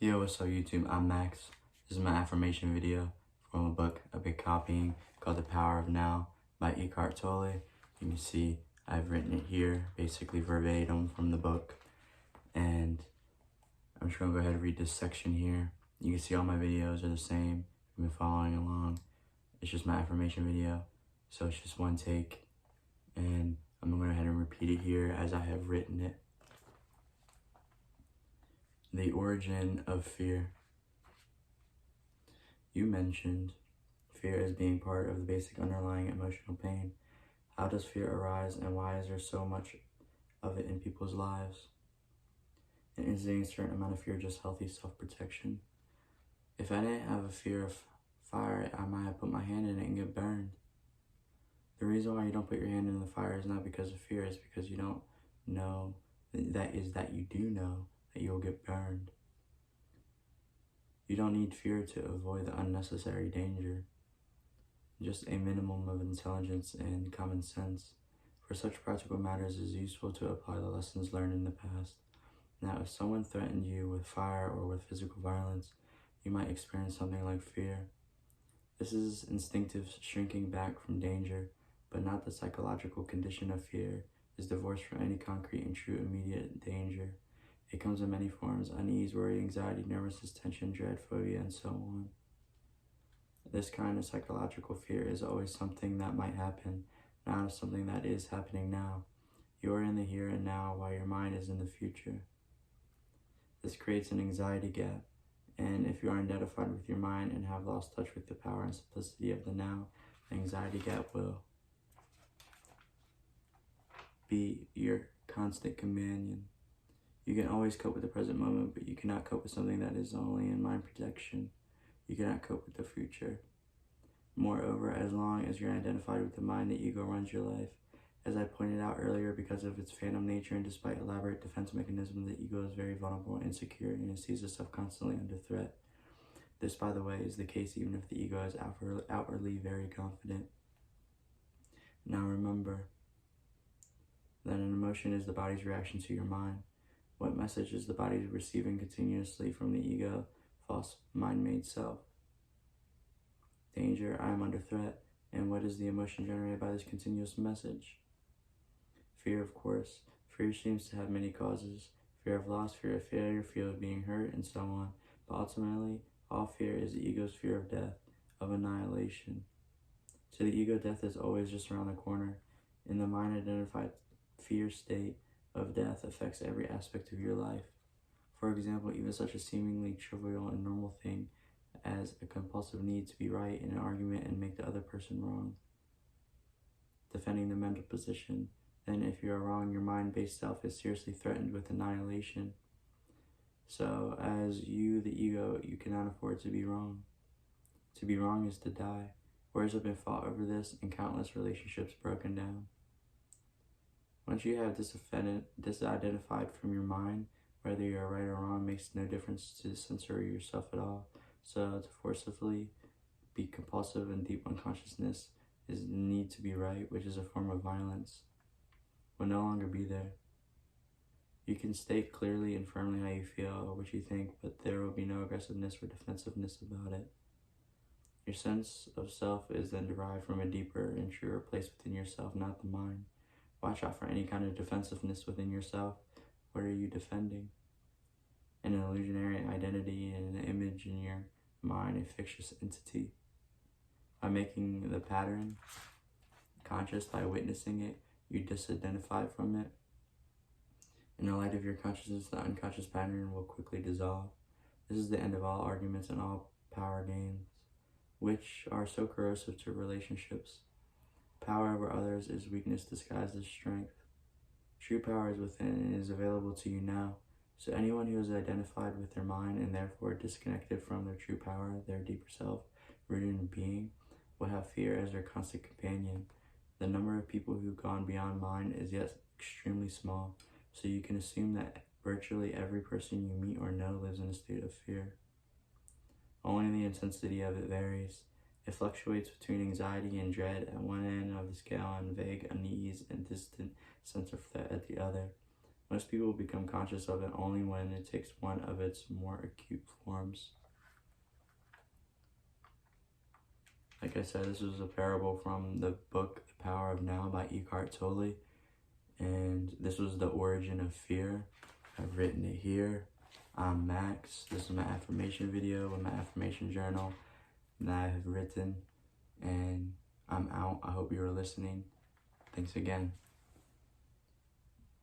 Yo, what's up YouTube? I'm Max. This is my affirmation video from a book I've been copying called The Power of Now by Eckhart Tolle. You can see I've written it here, basically verbatim from the book. And I'm just gonna go ahead and read this section here. You can see all my videos are the same. I've been following along. It's just my affirmation video, so it's just one take. And I'm gonna go ahead and repeat it here as I have written it. The origin of fear. You mentioned fear as being part of the basic underlying emotional pain. How does fear arise, and why is there so much of it in people's lives? And is a certain amount of fear just healthy self-protection? If I didn't have a fear of fire, I might have put my hand in it and get burned. The reason why you don't put your hand in the fire is not because of fear, it's because you don't know that you do know that you'll get burned. You don't need fear to avoid the unnecessary danger. Just a minimum of intelligence and common sense. For such practical matters, it is useful to apply the lessons learned in the past. Now, if someone threatened you with fire or with physical violence, you might experience something like fear. This is instinctive shrinking back from danger, but not the psychological condition of fear, is divorced from any concrete and true immediate danger. It comes in many forms: unease, worry, anxiety, nervousness, tension, dread, phobia, and so on. This kind of psychological fear is always something that might happen, not something that is happening now. You are in the here and now, while your mind is in the future. This creates an anxiety gap, and if you are identified with your mind and have lost touch with the power and simplicity of the now, the anxiety gap will be your constant companion. You can always cope with the present moment, but you cannot cope with something that is only in mind projection. You cannot cope with the future. Moreover, as long as you're identified with the mind, the ego runs your life. As I pointed out earlier, because of its phantom nature and despite elaborate defense mechanisms, the ego is very vulnerable and insecure, and it sees itself constantly under threat. This, by the way, is the case even if the ego is outwardly very confident. Now remember that an emotion is the body's reaction to your mind. What message is the body receiving continuously from the ego, false mind-made self? Danger, I am under threat. And what is the emotion generated by this continuous message? Fear, of course. Fear seems to have many causes: fear of loss, fear of failure, fear of being hurt, and so on. But ultimately, all fear is the ego's fear of death, of annihilation. To the ego, death is always just around the corner. In the mind-identified fear state of death affects every aspect of your life. For example, even such a seemingly trivial and normal thing as a compulsive need to be right in an argument and make the other person wrong. Defending the mental position. Then if you are wrong, your mind-based self is seriously threatened with annihilation. So as you, the ego, you cannot afford to be wrong. To be wrong is to die. Wars have been fought over this and countless relationships broken down. Once you have disidentified from your mind, whether you are right or wrong makes no difference to censor yourself at all. So to forcibly be compulsive and deep unconsciousness is the need to be right, which is a form of violence, will no longer be there. You can state clearly and firmly how you feel or what you think, but there will be no aggressiveness or defensiveness about it. Your sense of self is then derived from a deeper and truer place within yourself, not the mind. Watch out for any kind of defensiveness within yourself. What are you defending? An illusionary identity and an image in your mind, a fictitious entity. By making the pattern conscious, by witnessing it, you disidentify from it. In the light of your consciousness, the unconscious pattern will quickly dissolve. This is the end of all arguments and all power games, which are so corrosive to relationships. Power over others is weakness disguised as strength. True power is within and is available to you now. So anyone who is identified with their mind and therefore disconnected from their true power, their deeper self, rooted in being, will have fear as their constant companion. The number of people who've gone beyond mind is yet extremely small, so you can assume that virtually every person you meet or know lives in a state of fear. Only the intensity of it varies. It fluctuates between anxiety and dread at one end of the scale and vague unease and distant sense of threat at the other. Most people become conscious of it only when it takes one of its more acute forms. Like I said, this was a parable from the book The Power of Now by Eckhart Tolle. And this was the origin of fear. I've written it here. I'm Max. This is my affirmation video with my affirmation journal that I have written. And I'm out. I hope you were listening. Thanks again.